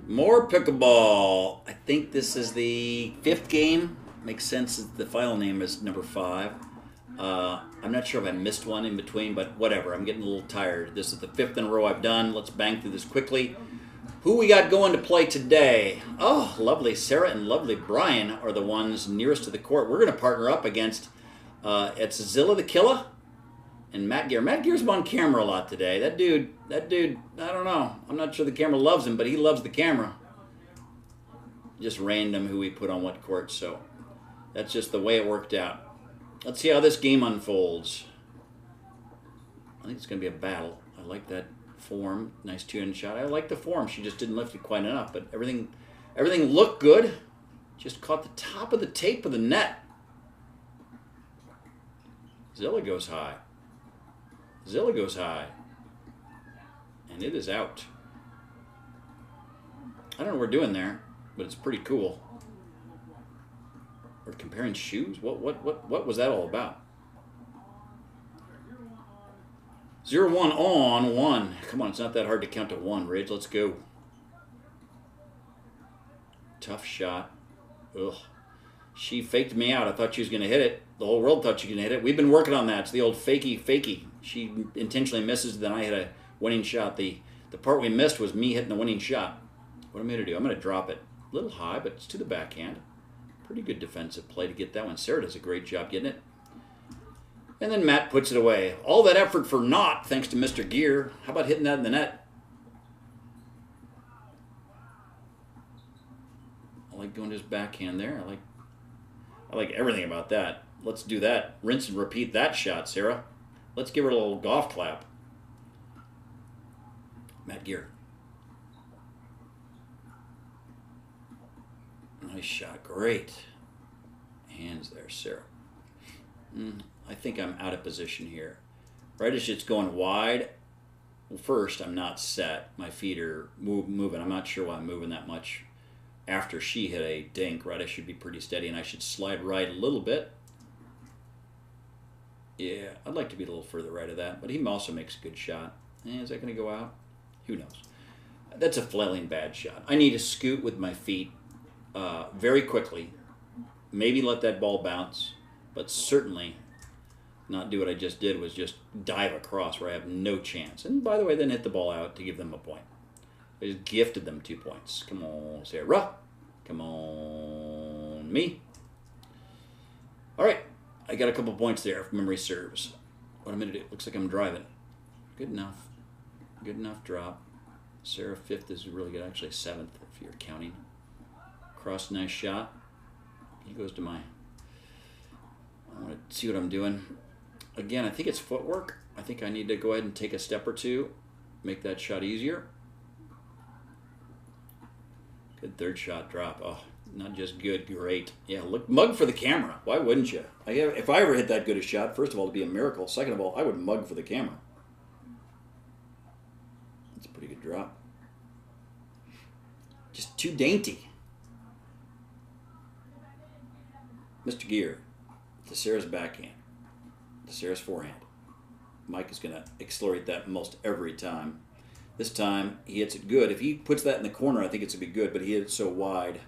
More pickleball. I think this is the 5th game. Makes sense that the file name is number 5. I'm not sure if I missed one in between, but whatever. I'm getting a little tired. This is the 5th in a row I've done. Let's bang through this quickly. Who we got going to play today? Oh, lovely Sarah and lovely Brian are the ones nearest to the court. We're going to partner up against it's Zilla the Killer and Matt Gear. Matt Gear's on camera a lot today. That dude, I don't know. I'm not sure the camera loves him, but he loves the camera. Just random who we put on what court, so that's just the way it worked out. Let's see how this game unfolds. I think it's going to be a battle. I like that form. Nice two-handed shot. I like the form. She just didn't lift it quite enough, but everything looked good. Just caught the top of the tape of the net. Zilla goes high. Zilla goes high. And it is out. I don't know what we're doing there, but it's pretty cool. We're comparing shoes? What was that all about? 0-1 on 1. Come on, it's not that hard to count to 1, Ridge. Let's go. Tough shot. Ugh. She faked me out. I thought she was going to hit it. The whole world thought she was going to hit it. We've been working on that. It's the old fakey. She intentionally misses, then I hit a winning shot. The part we missed was me hitting the winning shot. What am I going to do? I'm going to drop it. A little high, but it's to the backhand. Pretty good defensive play to get that one. Sarah does a great job getting it. And then Matt puts it away. All that effort for naught, thanks to Mr. Gear. How about hitting that in the net? I like going to his backhand there. I like everything about that. Let's do that. Rinse and repeat that shot, Sarah. Let's give her a little golf clap. Matt Gear. Nice shot. Great. Hands there, Sarah. I think I'm out of position here. Right as it's going wide, well, first, I'm not set. My feet are moving. I'm not sure why I'm moving that much. After she hit a dink, right, I should be pretty steady, and I should slide right a little bit. Yeah, I'd like to be a little further right of that, but he also makes a good shot. Is that going to go out? Who knows? That's a flailing bad shot. I need to scoot with my feet very quickly. Maybe let that ball bounce, but certainly not do what I just did, was just dive across where I have no chance. And by the way, then hit the ball out to give them a point. I just gifted them 2 points. Come on, Sarah. Come on, me. All right, I got a couple points there if memory serves. What I'm going to do, looks like I'm driving. Good enough. Good enough drop. Sarah, 5th is really good. Actually, 7th if you're counting. Cross, nice shot. He goes to my... I want to see what I'm doing. Again, I think it's footwork. I think I need to go ahead and take a step or two, make that shot easier. Good third shot drop. Oh, not just good, great. Yeah, look, mug for the camera. Why wouldn't you? If I ever hit that good a shot, first of all, it'd be a miracle. Second of all, I would mug for the camera. That's a pretty good drop. Just too dainty. Mr. Gear to Sarah's backhand, to Sarah's forehand. Mike is going to accelerate that most every time. This time, he hits it good. If he puts that in the corner, I think it's going to be good, but he hit it so wide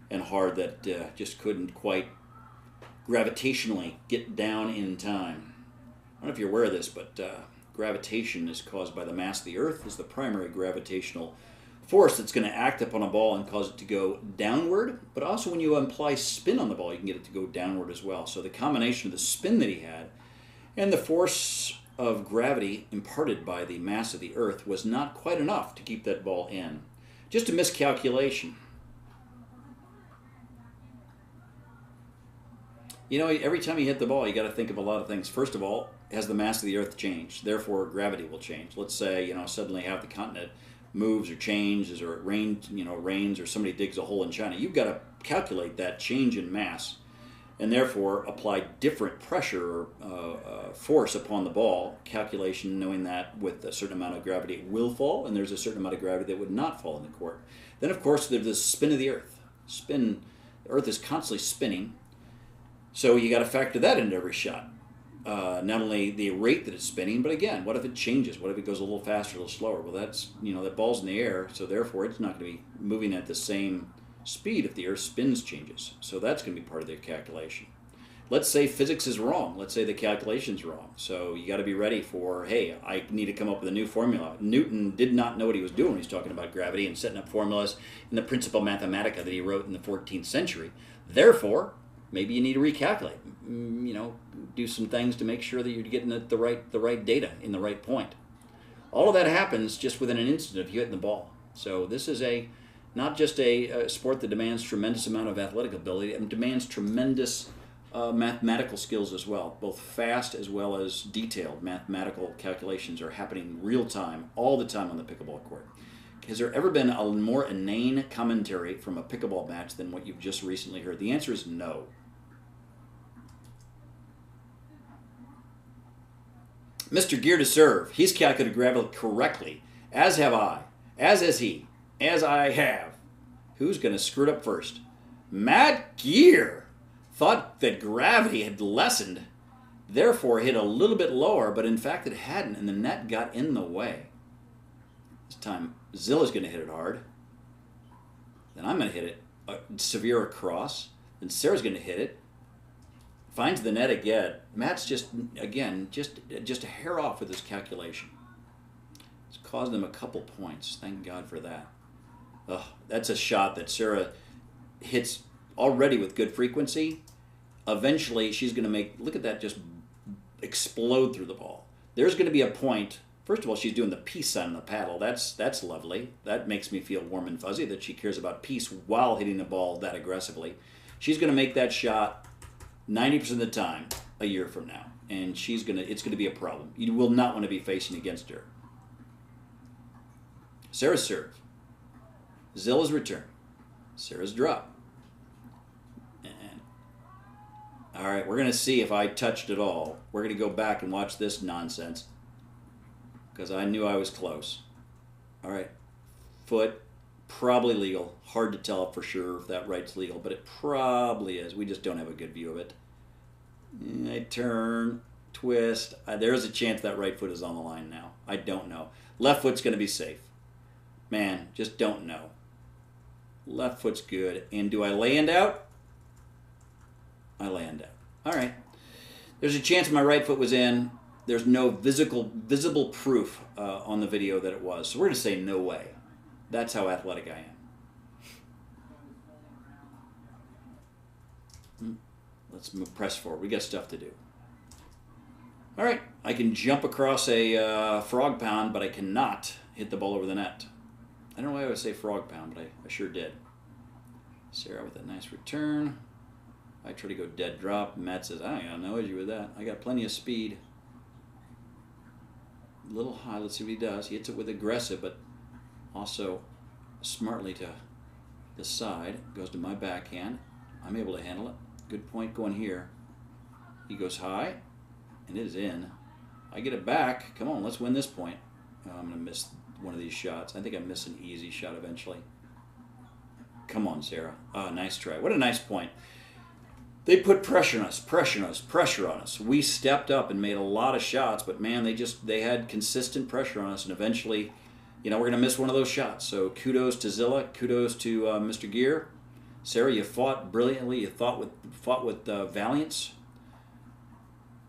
and hard that just couldn't quite gravitationally get down in time. I don't know if you're aware of this, but gravitation is caused by the mass of the Earth, is the primary gravitational force that's going to act upon a ball and cause it to go downward, but also when you apply spin on the ball, you can get it to go downward as well. So the combination of the spin that he had and the force of gravity imparted by the mass of the Earth was not quite enough to keep that ball in. Just a miscalculation. You know, every time you hit the ball, you got to think of a lot of things. First of all, has the mass of the Earth changed? Therefore, gravity will change. Let's say, you know, suddenly half the continent moves or changes, or it rains, or somebody digs a hole in China. You've got to calculate that change in mass, and therefore apply different pressure or force upon the ball. Calculation, knowing that with a certain amount of gravity it will fall, and there's a certain amount of gravity that would not fall in the court. Then, of course, there's the spin of the Earth. The Earth is constantly spinning, so you got to factor that into every shot. not only the rate that it's spinning, but again, what if it changes? What if it goes a little faster, a little slower? Well, that's, that ball's in the air, so therefore it's not going to be moving at the same speed if the earth spins changes. So that's going to be part of the calculation. Let's say physics is wrong. Let's say the calculation's wrong. So you got to be ready for, hey, I need to come up with a new formula. Newton did not know what he was doing when he was talking about gravity and setting up formulas in the Principia Mathematica that he wrote in the 14th century. Therefore, maybe you need to recalculate. Do some things to make sure that you're getting the right data in the right point. All of that happens just within an instant of you hitting the ball. So this is not just a sport that demands tremendous amount of athletic ability, it demands tremendous mathematical skills as well. Both fast as well as detailed mathematical calculations are happening real time, all the time on the pickleball court. Has there ever been a more inane commentary from a pickleball match than what you've just recently heard? The answer is no. Mr. Gear to serve. He's calculated gravity correctly, as have I, as has he, as I have. Who's going to screw it up first? Matt Gear thought that gravity had lessened, therefore hit a little bit lower, but in fact it hadn't, and the net got in the way. This time, Zilla's going to hit it hard. Then I'm going to hit it severe across. Then Sarah's going to hit it. Finds the net again. Matt's just a hair off with his calculation. It's caused him a couple points. Thank God for that. That's a shot that Sarah hits already with good frequency. Eventually, she's going to make, look at that, just explode through the ball. There's going to be a point. First of all, she's doing the peace sign on the paddle. That's lovely. That makes me feel warm and fuzzy that she cares about peace while hitting the ball that aggressively. She's going to make that shot 90% of the time a year from now, and it's going to be a problem. You will not want to be facing against her. Sarah's serve. Zilla's return. Sarah's drop. And all right, we're going to see if I touched it all. We're going to go back and watch this nonsense because I knew I was close. All right, foot. Probably legal. Hard to tell for sure if that right's legal, but it probably is. We just don't have a good view of it. I turn, twist. There's a chance that right foot is on the line now. I don't know. Left foot's going to be safe. Man, just don't know. Left foot's good. And do I land out? I land out. All right. There's a chance my right foot was in. There's no visible proof on the video that it was. So we're going to say no way. That's how athletic I am. Let's press forward. We got stuff to do. All right. I can jump across a frog pound, but I cannot hit the ball over the net. I don't know why I would say frog pound, but I sure did. Sarah with a nice return. I try to go dead drop. Matt says, I got no issue with that. I got plenty of speed. A little high. Let's see what he does. He hits it with aggressive, but also smartly to the side. Goes to my backhand. I'm able to handle it. Good point going here. He goes high, and it is in. I get it back. Come on, let's win this point. Oh, I'm going to miss one of these shots. I think I miss an easy shot eventually. Come on, Sarah. Oh, nice try. What a nice point. They put pressure on us, pressure on us, pressure on us. We stepped up and made a lot of shots, but man, they had consistent pressure on us, and eventually, we're going to miss one of those shots. So kudos to Zilla, kudos to Mr. Gear. Sarah, you fought brilliantly. You fought with valiance.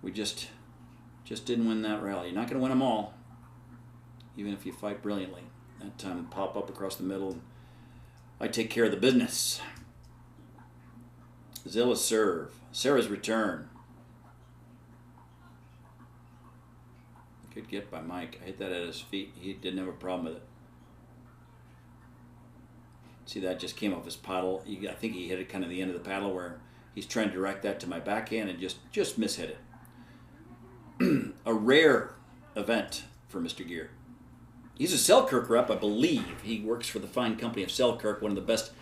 We just didn't win that rally. You're not going to win them all, even if you fight brilliantly. That time, pop up across the middle. I take care of the business. Zilla's serve. Sarah's return. Good get by Mike. I hit that at his feet. He didn't have a problem with it. See, that just came off his paddle. I think he hit it kind of the end of the paddle where he's trying to direct that to my backhand and just mishit it. A rare event for Mr. Gear. He's a Selkirk rep, I believe. He works for the fine company of Selkirk, one of the best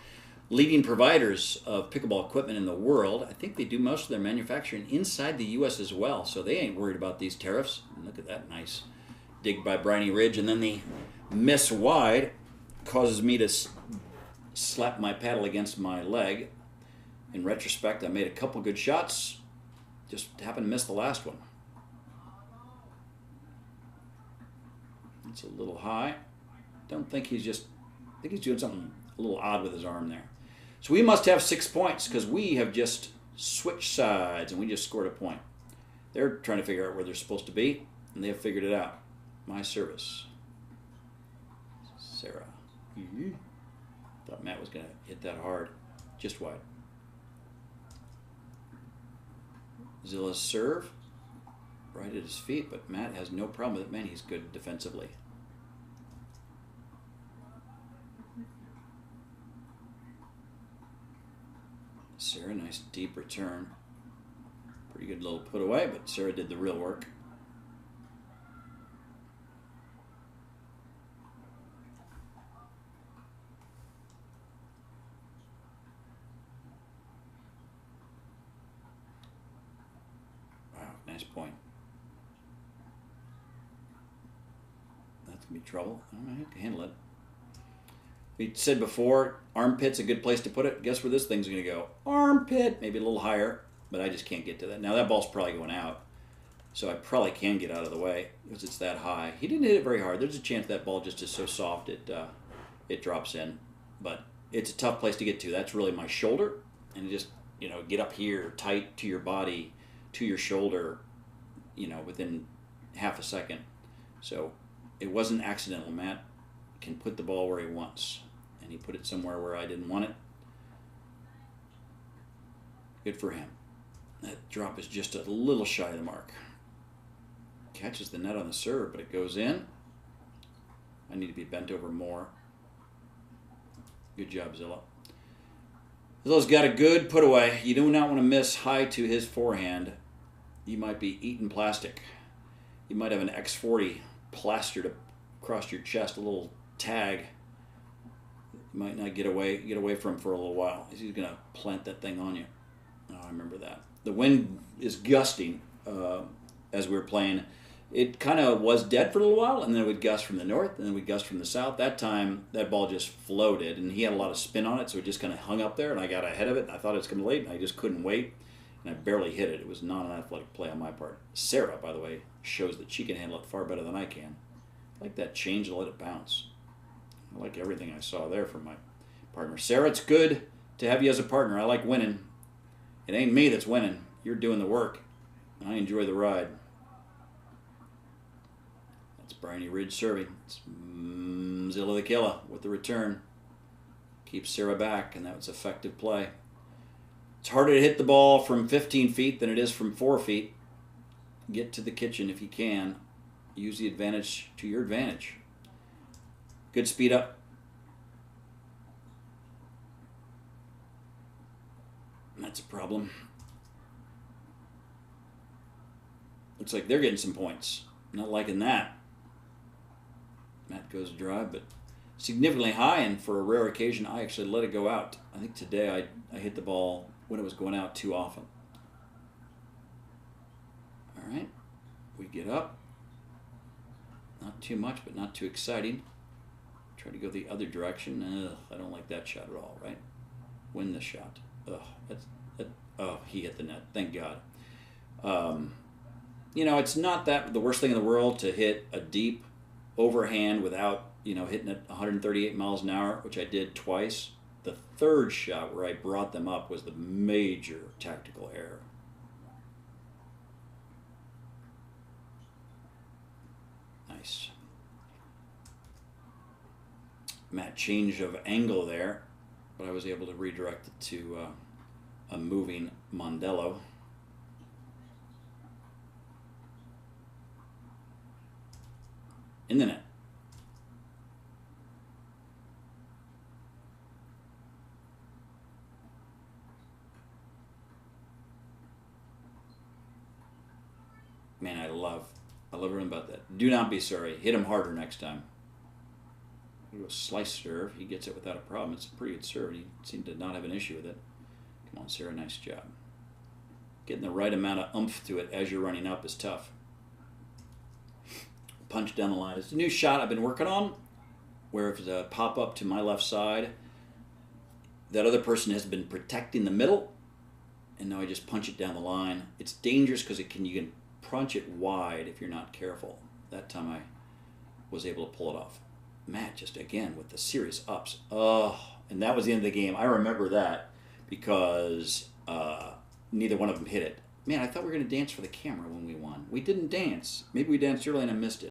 leading providers of pickleball equipment in the world. I think they do most of their manufacturing inside the U.S. as well, so they ain't worried about these tariffs. And look at that nice dig by Briny Ridge, and then the miss wide causes me to slap my paddle against my leg. In retrospect, I made a couple good shots, just happened to miss the last one. It's a little high. Don't think he's just, I think he's doing something a little odd with his arm there. So we must have 6 points because we have just switched sides and we just scored a point. They're trying to figure out where they're supposed to be, and they have figured it out. My service. Sarah. Thought Matt was going to hit that hard. Just wide. Zilla's serve. Right at his feet, but Matt has no problem with it. Man, he's good defensively. Sarah, nice deep return. Pretty good little put away, but Sarah did the real work. Wow, nice point. That's going to be trouble. All right, I can handle it. We said before, armpit's a good place to put it. Guess where this thing's going to go? Armpit. Maybe a little higher, but I just can't get to that. Now that ball's probably going out, so I probably can get out of the way because it's that high. He didn't hit it very hard. There's a chance that ball just is so soft it drops in, but it's a tough place to get to. That's really my shoulder, and just get up here tight to your body, to your shoulder, within half a second. So it wasn't accidental. Matt can put the ball where he wants, and he put it somewhere where I didn't want it. Good for him. That drop is just a little shy of the mark. Catches the net on the serve, but it goes in. I need to be bent over more. Good job, Zilla. Zilla's got a good put away. You do not want to miss high to his forehand. You might be eating plastic. You might have an X40 plastered across your chest, a little tag. You might not get away from for a little while. He's going to plant that thing on you. Oh, I remember that. The wind is gusting as we were playing. It kind of was dead for a little while, and then it would gust from the north, and then it would gust from the south. That time, that ball just floated, and he had a lot of spin on it, so it just kind of hung up there, and I got ahead of it, and I thought it was coming late, and I just couldn't wait, and I barely hit it. It was not an athletic play on my part. Sarah, by the way, shows that she can handle it far better than I can. I like that change and let it bounce. I like everything I saw there from my partner. Sarah, it's good to have you as a partner. I like winning. It ain't me that's winning. You're doing the work, and I enjoy the ride. That's Bryony Ridge serving. It's Zilla the Killer with the return. Keeps Sarah back, and that was effective play. It's harder to hit the ball from 15 feet than it is from 4 feet. Get to the kitchen if you can. Use the advantage to your advantage. Good speed up. That's a problem. Looks like they're getting some points. Not liking that. Matt goes dry, but significantly high, and for a rare occasion, I actually let it go out. I think today I hit the ball when it was going out too often. All right, we get up. Not too much, but not too exciting. Try to go the other direction. Ugh, I don't like that shot at all, right? Win the shot. Ugh, oh, he hit the net. Thank God. It's not that the worst thing in the world to hit a deep overhand without, hitting it 138 miles an hour, which I did twice. The third shot where I brought them up was the major tactical error. Nice. Matt change of angle there, but I was able to redirect it to a moving Mondello. In the net. Man, I love everything about that. Do not be sorry. Hit him harder next time. A slice serve. He gets it without a problem. It's a pretty good serve. He seemed to not have an issue with it. Come on, Sarah. Nice job. Getting the right amount of oomph to it as you're running up is tough. Punch down the line. It's a new shot I've been working on, where if it's a pop up to my left side, that other person has been protecting the middle, and now I just punch it down the line. It's dangerous because you can punch it wide if you're not careful. That time was able to pull it off. Matt just, again, with the serious ups. Oh, and that was the end of the game. I remember that because neither one of them hit it. Man, I thought we were going to dance for the camera when we won. We didn't dance. Maybe we danced early and I missed it.